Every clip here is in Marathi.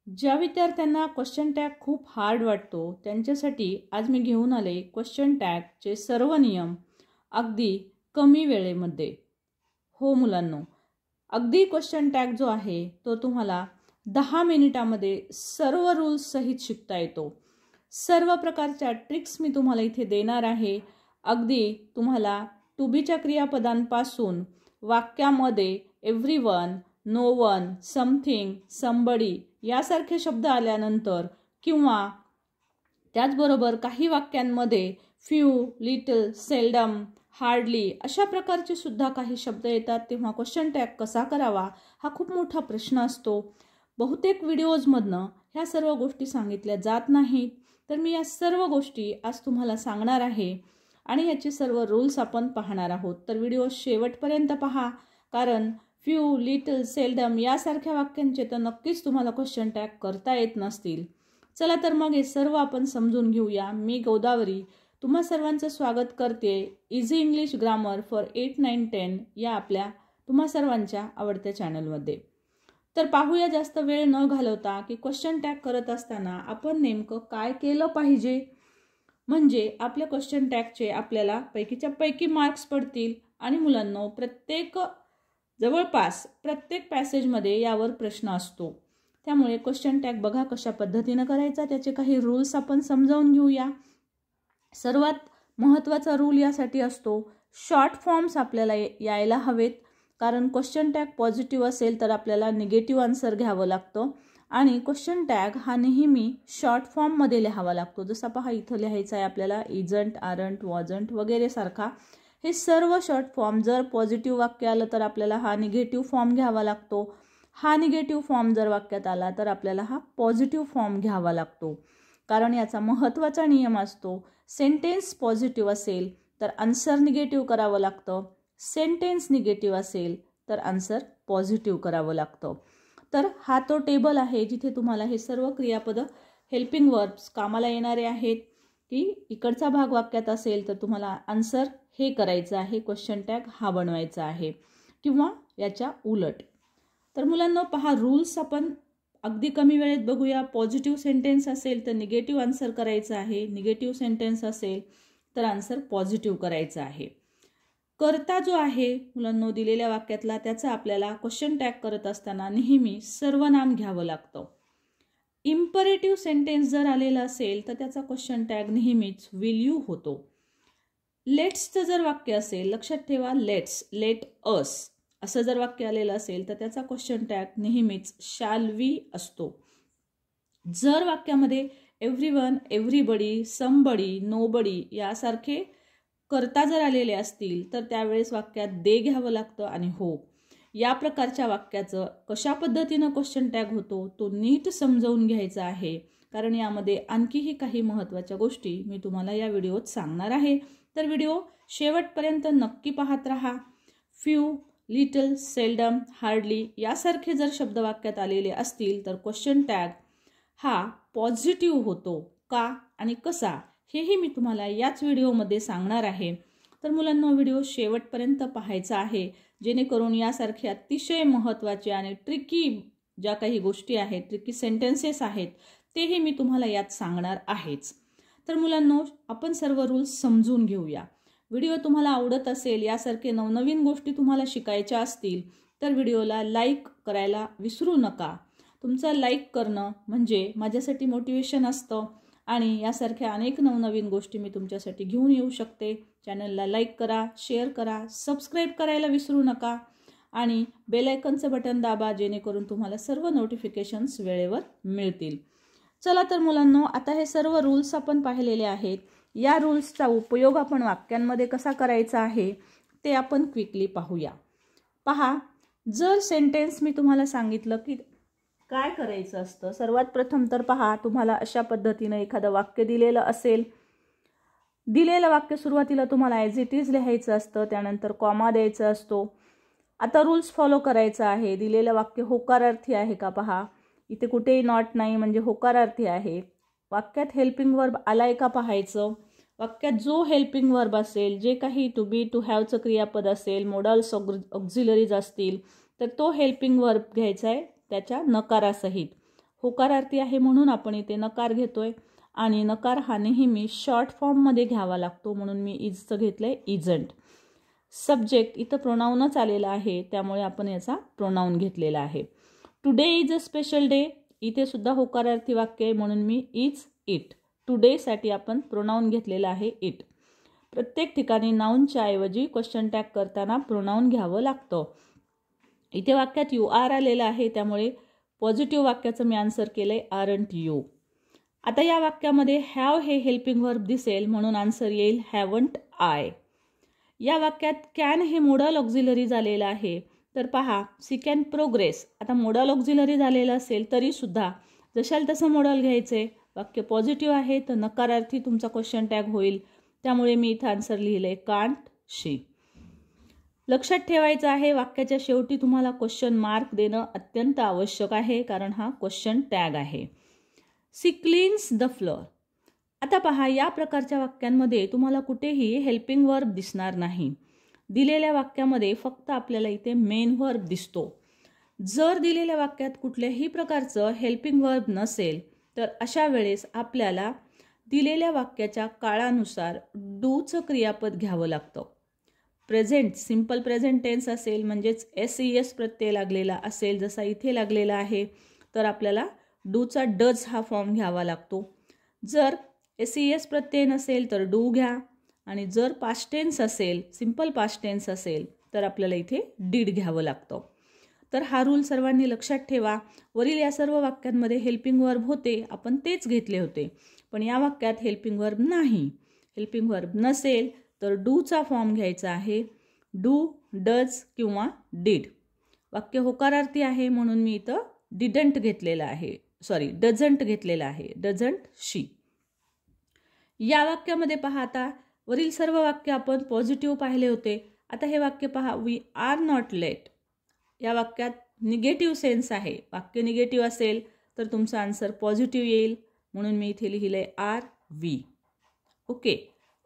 ज्या विद्यार्थ्यांना क्वेश्चन टॅग खूप हार्ड वाटतो त्यांच्यासाठी आज मी घेऊन आले क्वेश्चन टॅगचे सर्व नियम अगदी कमी वेळेमध्ये। हो मुलांनो, अगदी क्वेश्चन टॅग जो आहे तो तुम्हाला 10 मिनिटांमध्ये सर्व रूल्स सहित शिकता येतो। सर्व प्रकारच्या ट्रिक्स मी तुम्हाला इथे देणार आहे। अगदी तुम्हाला टू बीच्या क्रियापदांपासून वाक्यामध्ये everyone, no one, something, somebody यासारखे शब्द आल्यानंतर किंवा त्याचबरोबर काही वाक्यांमध्ये फ्यू, लिटल, सेल्डम, हार्डली अशा प्रकारचे सुद्धा काही शब्द येतात, तेव्हा क्वेश्चन टॅग कसा करावा हा खूप मोठा प्रश्न असतो। बहुतेक व्हिडिओजमधनं ह्या सर्व गोष्टी सांगितल्या जात नाहीत, तर मी या सर्व गोष्टी आज तुम्हाला सांगणार आहे आणि याचे सर्व रूल्स आपण पाहणार आहोत। तर व्हिडिओ शेवटपर्यंत पहा, कारण फ्यू, लिटल, सेल्डम यासारख्या वाक्यांचे तर नक्कीच तुम्हाला क्वेश्चन टॅग करता येत नसतील। चला तर मग हे सर्व आपण समजून घेऊया। मी गोदावरी तुम्हा सर्वांचं स्वागत करते इझी इंग्लिश ग्रामर फॉर 8, 9, 10 या आपल्या तुम्हा सर्वांच्या आवडत्या चॅनलमध्ये। तर पाहूया जास्त वेळ न घालवता की क्वेश्चन टॅग करत असताना आपण नेमकं काय केलं पाहिजे, म्हणजे आपल्या क्वेश्चन टॅगचे आपल्याला पैकीच्या पैकी मार्क्स पडतील। आणि मुलांनो, जवळपास प्रत्येक पॅसेजमध्ये यावर प्रश्न असतो, त्यामुळे क्वेश्चन टॅग बघा कशा पद्धतीने करायचा, त्याचे काही रूल्स आपण समजावून घेऊया। सर्वात महत्त्वाचा रूल यासाठी असतो शॉर्ट फॉर्म्स आपल्याला यायला हवेत, कारण क्वेश्चन टॅग पॉझिटिव्ह असेल तर आपल्याला निगेटिव्ह आन्सर घ्यावं लागतं आणि क्वेश्चन टॅग हा नेहमी शॉर्ट फॉर्ममध्ये लिहावा लागतो। जसं पहा इथं लिहायचं आहे आपल्याला इजंट, आरंट, वॉजंट वगैरे सारखा हे सर्व शॉर्ट फॉर्म। जर पॉझिटिव्ह वाक्य आलं तर आपल्याला हा निगेटिव्ह फॉर्म घ्यावा लागतो, हा निगेटिव्ह फॉर्म जर वाक्यात आला तर आपल्याला हा पॉझिटिव्ह फॉर्म घ्यावा लागतो, कारण याचा महत्त्वाचा नियम असतो सेंटेन्स पॉझिटिव्ह असेल तर आन्सर निगेटिव्ह करावं लागतं, सेंटेन्स निगेटिव्ह असेल तर आन्सर पॉझिटिव्ह करावं लागतं। तर हा तो टेबल आहे जिथे तुम्हाला हे सर्व क्रियापद हेल्पिंग वर्ब्स कामाला येणारे आहेत, की इकडचा भाग वाक्यात असेल तर तुम्हाला आन्सर हे करायचं आहे, क्वेश्चन टॅग हा बनवायचा आहे किंवा याच्या उलट। तर मुलांना पहा, रूल्स आपण अगदी कमी वेळेत बघूया। पॉझिटिव्ह सेंटेन्स असेल तर निगेटिव्ह आन्सर करायचं आहे, निगेटिव्ह सेंटेन्स असेल तर आन्सर पॉझिटिव्ह करायचं आहे। कर्ता जो आहे मुलांना दिलेल्या वाक्यातला त्याचा आपल्याला क्वेश्चन टॅग करत असताना नेहमी सर्वनाम घ्यावं लागतं। इम्परेटिव्ह सेंटेन्स जर आलेला असेल तर त्याचा क्वेश्चन टॅग नेहमीच विल यू होतो। लेट्सचं जर वाक्य असेल, लक्षात ठेवा लेट्स, लेट अस असं जर वाक्य आलेलं असेल तर त्याचा क्वेश्चन टॅग नेहमीच शॅल वी असतो। जर वाक्यामध्ये एव्हरीवन, एव्हरीबडी, समबडी, नोबडी यासारखे कर्ता जर आलेले असतील तर त्यावेळेस वाक्यात दे घ्यावं लागतं आणि हो या प्रकारच्या वाक्याचं कशा पद्धतीनं क्वेश्चन टॅग होतो तो नीट समजावून घ्यायचा आहे, कारण यामध्ये आणखीही काही महत्त्वाच्या गोष्टी मी तुम्हाला या व्हिडिओत सांगणार आहे। तर व्हिडिओ शेवटपर्यंत नक्की पाहत राहा। फ्यू, लिटल, सेल्डम, हार्डली यासारखे जर शब्द वाक्यात आलेले असतील तर क्वेश्चन टॅग हा पॉझिटिव्ह होतो का आणि कसा हेही मी तुम्हाला याच व्हिडिओमध्ये सांगणार आहे। तर मुलांना व्हिडिओ शेवटपर्यंत पाहायचा आहे, जेणेकरून यासारखे अतिशय महत्त्वाचे आणि ट्रिकी ज्या काही गोष्टी आहेत, ट्रिकी सेंटेन्सेस आहेत तेही मी तुम्हाला यात सांगणार आहेच। तर मुलांनो, आपण सर्व रूल्स समजून घेऊया। व्हिडिओ तुम्हाला आवडत असेल, यासारखे नवनवीन गोष्टी तुम्हाला शिकायच्या असतील तर व्हिडिओला लाईक करायला विसरू नका। तुमचं लाईक करणं म्हणजे माझ्यासाठी मोटिवेशन असतं आणि यासारख्या अनेक नवनवीन गोष्टी मी तुमच्यासाठी घेऊन येऊ शकते। चॅनलला लाईक करा, शेअर करा, सबस्क्राईब करायला विसरू नका आणि बेल आयकॉनचं बटन दाबा, जेणेकरून तुम्हाला सर्व नोटिफिकेशन्स वेळेवर मिळतील। चला तर मुलांनो, आता हे सर्व रूल्स आपण पाहिलेले आहेत। या रूल्सचा उपयोग आपण वाक्यांमध्ये कसा करायचा आहे ते आपण क्विकली पाहूया। पहा, जर सेंटेन्स मी तुम्हाला सांगितलं की काय करायचं असतं, सर्वात प्रथम तर पहा, तुम्हाला अशा पद्धतीनं एखादं वाक्य दिलेलं असेल, दिलेलं वाक्य सुरुवातीला तुम्हाला ॲज इट इज लिहायचं असतं, त्यानंतर कॉमा द्यायचा असतो। आता रूल्स फॉलो करायचा आहे। दिलेलं वाक्य होकारार्थी आहे का पहा, इथे कुठेही नॉट नाही म्हणजे होकारार्थी आहे। वाक्यात हेल्पिंग वर्ब आलाय का पाहायचं। वाक्यात जो हेल्पिंग वर्ब असेल, जे काही टू बी, टू हॅवचं क्रियापद असेल, मोडल्स, ऑक्झिलरीज असतील तर तो हेल्पिंग वर्ब घ्यायचा आहे त्याच्या नकारासहित। होकारार्थी आहे म्हणून आपण इथे नकार घेतोय आणि नकार हा नेहमी शॉर्ट फॉर्ममध्ये घ्यावा लागतो, म्हणून मी इजचं घेतलंय इजंट. सब्जेक्ट इथं प्रोनाऊनच आलेला आहे, त्यामुळे आपण याचा प्रोनाऊन घेतलेला आहे. Today is a special day, इथे सुद्धा होकारार्थी वाक्य आहे म्हणून मी इज इट. टुडेसाठी आपण प्रोनाऊन घेतलेला आहे इट. प्रत्येक ठिकाणी नाऊनच्या ऐवजी क्वेश्चन टॅग करताना प्रोनाऊन घ्यावं लागतं. इथे वाक्यात यू आर आलेलं आहे, त्यामुळे पॉझिटिव्ह वाक्याचं मी आन्सर केलंय आरंट यू. आता या वाक्यामध्ये हॅव हे हेल्पिंग वर्ब दिसेल म्हणून आन्सर येईल हॅवंट आय. या वाक्यात कॅन हे मोडल ऑक्झिलरी झालेलं आहे, तर पहा सी कॅन प्रोग्रेस. आता मोडल ऑक्झिलरी झालेलं असेल तरी सुद्धा जशाल तसं मोडल घ्यायचे. वाक्य पॉझिटिव्ह आहे तर नकारार्थी तुमचा क्वेश्चन टॅग होईल, त्यामुळे मी इथं आन्सर लिहिलंय कांट शी. लक्षात ठेवायचं आहे वाक्याच्या शेवटी तुम्हाला क्वेश्चन मार्क देणं अत्यंत आवश्यक आहे, कारण हा क्वेश्चन टॅग आहे. She cleans the floor. आता पहा या प्रकारच्या वाक्यांमध्ये तुम्हाला कुठेही हेल्पिंग वर्ब दिसणार नाही. दिलेल्या वाक्यामध्ये फक्त आपल्याला इथे मेन वर्ब दिसतो. जर दिलेल्या वाक्यात कुठल्याही प्रकारचं हेल्पिंग वर्ब नसेल तर अशा वेळेस आपल्याला दिलेल्या वाक्याच्या काळानुसार डूचं क्रियापद घ्यावं लागतं. प्रेझेंट सिंपल प्रेझेंट टेन्स असेल म्हणजेच SES प्रत्यय लागलेला असेल जसा इथे लागलेला आहे, तर आपल्याला डूचा डज हा फॉर्म घ्यावा लागतो. जर SES प्रत्यय नसेल तर डू घ्या, आणि जर पास्ट टेन्स असेल सिंपल पास्ट टेन्स असेल तर आपल्याला इथे डीड घ्यावं लागतं. तर हा रूल सर्वांनी लक्षात ठेवा. वरील या सर्व वाक्यांमध्ये हेल्पिंग वर्ब होते, आपण तेच घेतले होते, पण या वाक्यात हेल्पिंग वर्ब नाही. हेल्पिंग वर्ब नसेल तर डूचा फॉर्म घ्यायचा आहे, डू, डज किंवा डीड. वाक्य होकारार्थी आहे म्हणून मी इथं डिडंट घेतलेला आहे, डझंट घेतलेला आहे, डझंट शी. या वाक्यामध्ये पहा आता वरील सर्व वाक्य आपण पॉझिटिव्ह पाहिले होते. आता हे वाक्य पहा, वी आर नॉट लेट. या वाक्यात निगेटिव्ह सेन्स आहे. वाक्य निगेटिव्ह असेल तर तुमचा आन्सर पॉझिटिव्ह येईल, म्हणून मी इथे लिहिलंय आर वी. ओके.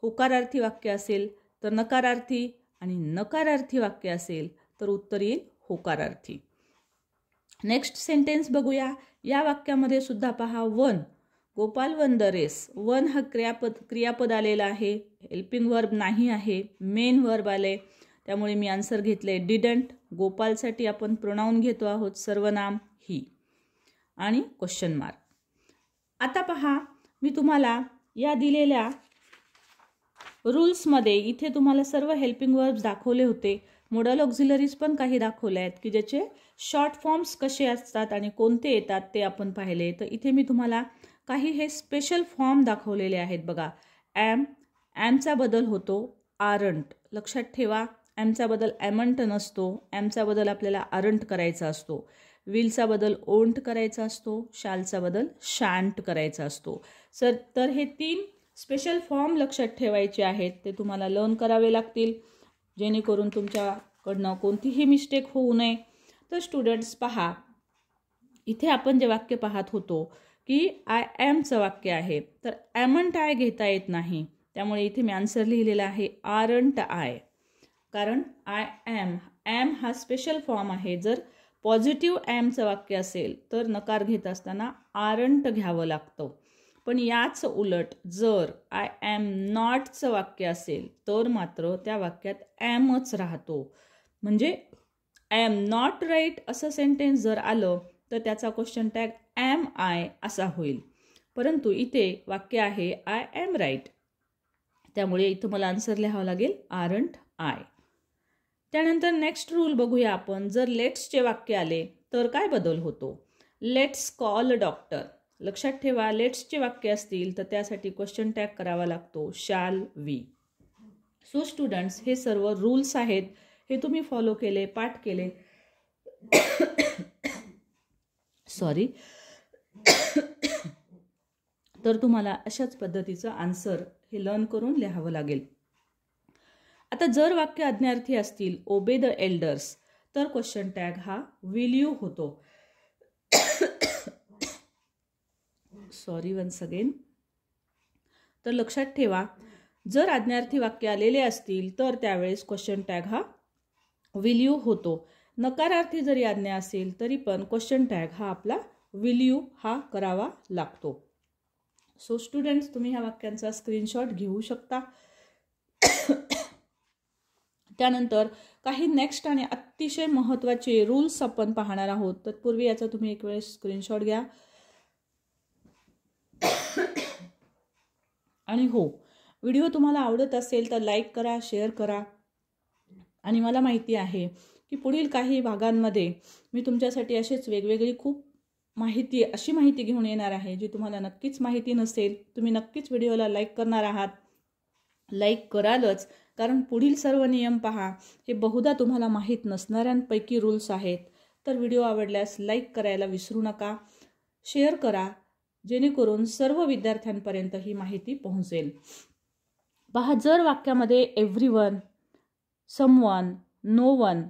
होकारार्थी वाक्य असेल तर नकारार्थी, आणि नकारार्थी वाक्य असेल तर उत्तर येईल होकारार्थी. नेक्स्ट सेंटेन्स बघूया. या वाक्यामध्ये सुद्धा पहा won, Gopal won the race. Won हा क्रियापद आलेला आहे, हेल्पिंग वर्ब नाही आहे, मेन वर्ब आले, त्यामुळे मी आन्सर घेतले डिडंट. गोपालसाठी आपण प्रोनाऊन घेतो आहोत सर्वनाम ही आणि क्वेश्चन मार्क. आता पहा मी तुम्हाला या दिलेल्या रूल्समध्ये इथे तुम्हाला सर्व हेल्पिंग वर्ब्स दाखवले होते. मोडल ऑक्झिलरीज पण काही दाखवले आहेत की ज्याचे शॉर्ट फॉर्म्स कसे असतात आणि कोणते येतात ते आपण पाहिले. तर इथे मी तुम्हाला काही हे स्पेशल फॉर्म दाखवलेले आहेत बघा. ॲमचा बदल होतो आरंट. लक्षात ठेवा, ॲमचा बदल ॲमंट नसतो, ॲमचा बदल आपल्याला आरंट करायचा असतो. विलचा बदल ओंट करायचा असतो, शालचा बदल शांट करायचा असतो. तर हे 3 स्पेशल फॉर्म लक्षात ठेवायचे आहेत, ते तुम्हाला लर्न करावे लागतील जेणेकरून तुमच्याकडनं कोणतीही मिस्टेक होऊ नये. तर स्टुडंट्स पहा, इथे आपण जे वाक्य पाहत होतो की आय ॲमचं वाक्य आहे, तर ॲमंट आय घेता येत नाही, त्यामुळे इथे मी आन्सर लिहिलेला आहे आरंट आय. कारण आय ॲम हा स्पेशल फॉर्म आहे. जर पॉझिटिव्ह ॲमचं वाक्य असेल तर नकार घेत असताना आरंट घ्यावं लागतं. पण याच उलट जर आय ॲम नॉटचं वाक्य असेल तर मात्र त्या वाक्यात ॲमच राहतो. म्हणजे आय ॲम नॉट राईट असं सेंटेन्स जर आलं तर त्याचा क्वेश्चन टॅग ॲम आय असा होईल. परंतु इथे वाक्य आहे आय ॲम राईट, त्यामुळे इथं मला आन्सर लिहावं लागेल आरंट आय. त्यानंतर नेक्स्ट रूल बघूया आपण. जर लेट्सचे वाक्य आले तर काय बदल होतो. Let's call a doctor. लक्षात ठेवा, लेट्सचे वाक्य असतील तर त्यासाठी क्वेश्चन टॅग करावा लागतो शाल वी. सो स्टुडंट्स, हे सर्व रूल्स आहेत, हे तुम्ही फॉलो केले, पाठ केले तर तुम्हाला अशाच पद्धतीचं आन्सर हे लर्न करून लिहावं लागेल. आता जर वाक्य आज्ञार्थी असतील, ओबे द एल्डर्स, तर क्वेश्चन टॅग हा विल यू होतो. Once again. तर लक्षात ठेवा, जर आज्ञार्थी वाक्य आलेले असतील तर त्यावेळेस क्वेश्चन टॅग हा विल यू होतो. नकारार्थी जरी आज्ञा असेल तरी पण क्वेश्चन टॅग हा आपला विल यू हा करावा लागतो. सो स्टुडंट्स, तुम्ही ह्या वाक्यांचा स्क्रीनशॉट घेऊ शकता. त्यानंतर काही नेक्स्ट आणि अतिशय महत्त्वाचे रूल्स आपण पाहणार आहोत. तत्पूर्वी याचा तुम्ही एक वेळेस स्क्रीनशॉट घ्या. आणि हो, व्हिडिओ तुम्हाला आवडत असेल तर लाईक करा, शेअर करा. आणि मला माहिती आहे की पुढील काही भागांमध्ये मी तुमच्यासाठी असेच वेगवेगळी खूप अशी माहिती घेऊन येणार आहे जी तुम्हाला नक्कीच माहिती नसेल. तुम्ही नक्कीच व्हिडिओला लाईक करणार आहात. लाईक करालच, कारण पुढील सर्व नियम पहा हे बहुधा तुम्हाला माहीत नसणाऱ्यांपैकी रूल्स आहेत. तर व्हिडिओ आवडल्यास लाईक करायला विसरू नका, शेअर करा, जेणेकरून सर्व विद्यार्थ्यांपर्यंत ही माहिती पोहोचेल. पहा, जर वाक्यामध्ये everyone, someone, no one,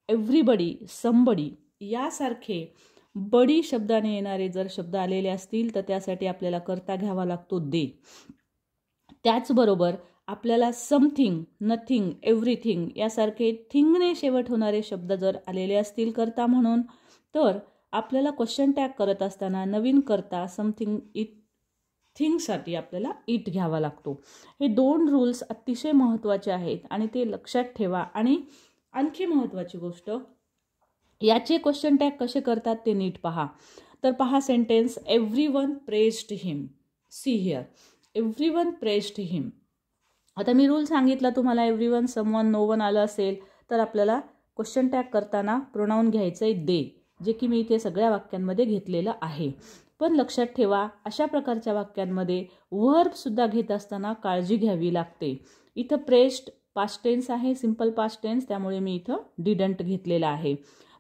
everybody, somebody यासारखे बडी शब्दाने येणारे जर शब्द आलेले असतील तर त्यासाठी आपल्याला कर्ता घ्यावा लागतो दे. त्याचबरोबर आपल्याला समथिंग, नथिंग, एव्हरीथिंग यासारखे थिंगने शेवट होणारे शब्द जर आलेले असतील कर्ता म्हणून, तर आपल्याला क्वेश्चन टॅग करत असताना नवीन कर्ता समथिंग इट थिंगसाठी आपल्याला इट घ्यावा लागतो. हे 2 रूल्स अतिशय महत्त्वाचे आहेत आणि ते लक्षात ठेवा. आणि आणखी महत्त्वाची गोष्ट, याचे क्वेश्चन टॅग कसे करतात ते नीट पहा. तर पहा sentence, everyone praised him. See here, everyone praised him. आता मी रूल सांगितला तुम्हाला, एव्हरीवन, समवन, नो वन आलं असेल तर आपल्याला क्वेश्चन टॅग करताना प्रोनाऊन घ्यायचं आहे दे, जे की मी इथे सगळ्या वाक्यांमध्ये घेतलेलं आहे. पण लक्षात ठेवा, अशा प्रकारच्या वाक्यांमध्ये व्हर्ब सुद्धा घेत असताना काळजी घ्यावी लागते. इथं प्रेस्ड पास्ट टेन्स आहे, सिंपल पास्ट टेन्स, त्यामुळे मी इथं डिडंट घेतलेला आहे.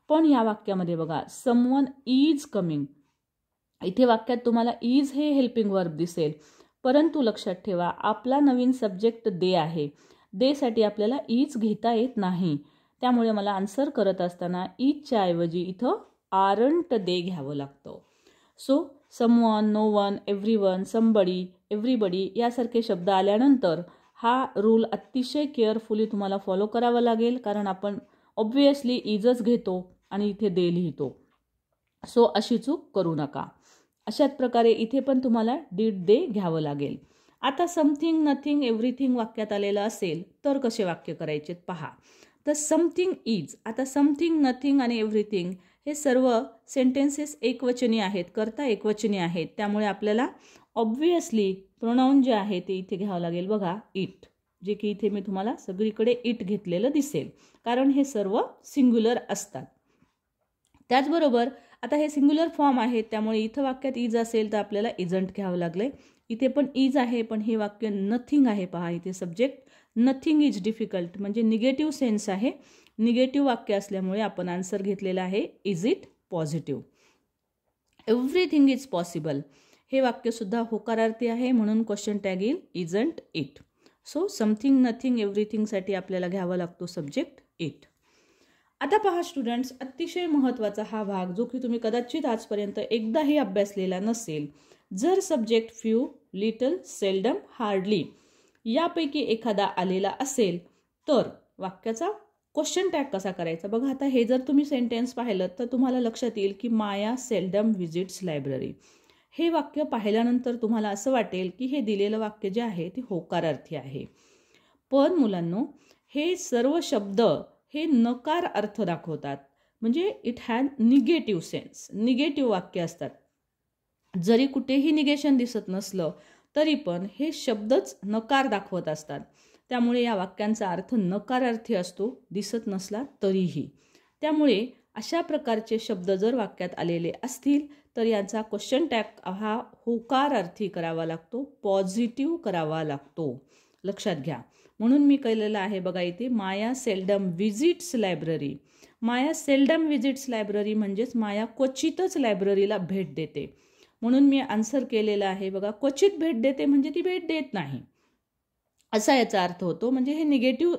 पण या वाक्यामध्ये बघा, समवन इज कमिंग, इथे वाक्यात तुम्हाला इज हे हेल्पिंग वर्ब दिसेल, परंतु लक्षात ठेवा आपला नवीन सब्जेक्ट दे आहे. दे साठी आपल्याला इज घेता येत नाही. त्यामुळे मला आन्सर करत असताना इजच्या ऐवजी इथं आरंट दे घ्यावं लागतं. So someone, no one, everyone, somebody, everybody यासारखे शब्द आल्यानंतर हा रूल अतिशय केअरफुली तुम्हाला फॉलो करावा लागेल, कारण आपण ऑब्व्हियसली इजच घेतो आणि इथे दे लिहितो. सो अशी चूक करू नका. अशाच प्रकारे इथे पण तुम्हाला डीड दे घ्यावं लागेल. आता समथिंग, नथिंग, एव्हरीथिंग वाक्यात आलेलं असेल तर कसे वाक्य करायचे पहा. तर समथिंग इज, आता समथिंग, नथिंग आणि एव्हरीथिंग हे सर्व सेंटेन्सेस एकवचनी आहेत, कर्ता एकवचनी आहेत. त्यामुळे आपल्याला ऑब्व्हियसली प्रोनाऊन जे आहे ते इथे घ्यावं लागेल. बघा इट, जे की इथे मी तुम्हाला सगळीकडे इट घेतलेलं दिसेल, कारण हे सर्व सिंग्युलर असतात. त्याचबरोबर आता हे सिंग्युलर फॉर्म आहेत, त्यामुळे इथं वाक्यात इज असेल तर आपल्याला इजंट घ्यावं लागले. इथे पण इज आहे, पण हे वाक्य नथिंग आहे. पहा इथे सब्जेक्ट नथिंग इज डिफिकल्ट, म्हणजे निगेटिव्ह सेन्स आहे. निगेटिव्ह वाक्य असल्यामुळे आपण आन्सर घेतलेला आहे is it positive. Everything is possible हे वाक्य सुद्धा होकारार्थी आहे, म्हणून क्वेश्चन टॅग येईल isn't it. So something, nothing, एव्हरीथिंगसाठी आपल्याला घ्यावा लागतो सब्जेक्ट इट. आता पहा स्टुडंट्स, अतिशय महत्त्वाचा हा भाग जो की तुम्ही कदाचित आजपर्यंत एकदाही अभ्यासलेला नसेल. जर subject few, little, seldom, hardly यापैकी एखादा आलेला असेल तर वाक्याचा क्वेश्चन टॅग कसा करायचा बघा. आता हे जर तुम्ही सेंटेन्स पाहिलं तर तुम्हाला लक्षात येईल की माया सेल्डम विजिट्स लायब्ररी. हे वाक्य पाहिल्यानंतर तुम्हाला असं वाटेल की हे दिलेलं वाक्य जे आहे ते होकारार्थी आहे. पण मुलांनो, हे सर्व शब्द हे नकार अर्थ दाखवतात, म्हणजे it has negative sense. Negative वाक्य असतात. जरी कुठेही निगेशन दिसत नसलं तरी पण हे शब्दच नकार दाखवत असतात. त्यामुळे या वाक्यांचा अर्थ नकारार्थी असतो, दिसत नसला तरीही. त्यामुळे अशा प्रकारचे शब्द जर वाक्यात आलेले असतील तर यांचा क्वेश्चन टॅग हा होकारार्थी करावा लागतो, पॉझिटिव्ह करावा लागतो. लक्षात घ्या. म्हणून मी केलेलं आहे बघा इथे, माया सेल्डम विजिट्स लायब्ररी. माया सेल्डम विजिट्स लायब्ररी म्हणजेच माया क्वचितच लायब्ररीला भेट देते. म्हणून मी आन्सर केलेला आहे बघा, क्वचित भेट देते म्हणजे ती भेट देत नाही असा याचा अर्थ होतो. म्हणजे हे निगेटिव्ह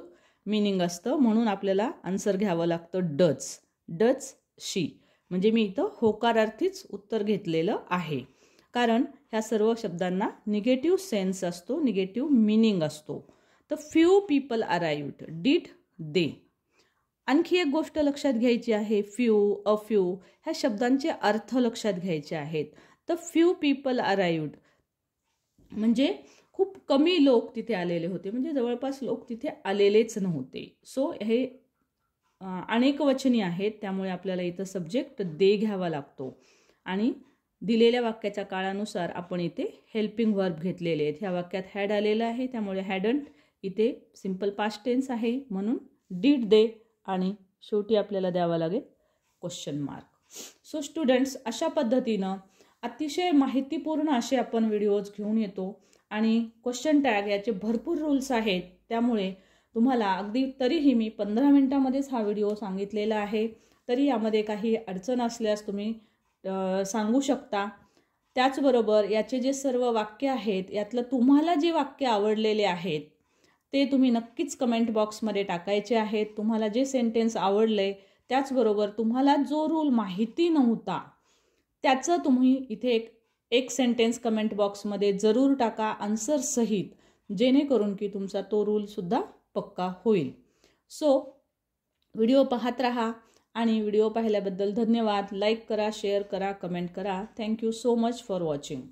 मिनिंग असतं, म्हणून आपल्याला आन्सर घ्यावं लागतं डज. डज शी, म्हणजे मी इथं होकारार्थीच उत्तर घेतलेलं आहे, कारण ह्या सर्व शब्दांना निगेटिव्ह सेन्स असतो, निगेटिव्ह मिनिंग असतो. तर few people arrived, did they. आणखी एक गोष्ट लक्षात घ्यायची आहे, फ्यू, अ फ्यू ह्या शब्दांचे अर्थ लक्षात घ्यायचे आहेत. तर फ्यू पीपल अराइव्ड म्हणजे खूप कमी लोक तिथे आलेले होते, म्हणजे जवळपास लोक तिथे आलेलेच नव्हते. सो हे अनेक वचनी आहेत, त्यामुळे आपल्याला इथं सब्जेक्ट दे घ्यावा लागतो. आणि दिलेल्या वाक्याच्या काळानुसार आपण इथे हेल्पिंग वर्ब घेतलेले आहेत. ह्या वाक्यात हॅड आलेलं आहे, त्यामुळे हॅडंट इथे सिंपल पास्ट टेन्स आहे, म्हणून डीड दे आणि शेवटी आपल्याला द्यावा लागेल क्वेश्चन मार्क. सो स्टुडंट्स, अशा पद्धतीनं अतिशय माहितीपूर्ण असे आपण व्हिडिओज घेऊन येतो आणि क्वेश्चन टॅग याचे भरपूर रूल्स आहेत. त्यामुळे तुम्हाला अगदी तरीही मी 15 मिनिटामध्येच हा व्हिडिओ सांगितलेला आहे. तरी यामध्ये काही अडचण असल्यास तुम्ही सांगू शकता. त्याचबरोबर याचे जे सर्व वाक्य आहेत यातलं तुम्हाला जे वाक्य आवडलेले आहेत ते तुम्ही नक्कीच कमेंट बॉक्समध्ये टाकायचे आहेत. तुम्हाला जे सेंटेन्स आवडले, त्याचबरोबर तुम्हाला जो रूल माहिती नव्हता त्याचं तुम्ही इथे एक सेंटेन्स कमेंट बॉक्समध्ये जरूर टाका आन्सर सहित, जेणेकरून की तुमचा तो रूलसुद्धा पक्का होईल. सो व्हिडिओ पाहत राहा आणि व्हिडिओ पाहिल्याबद्दल धन्यवाद. लाईक करा, शेअर करा, कमेंट करा. Thank you so much for watching.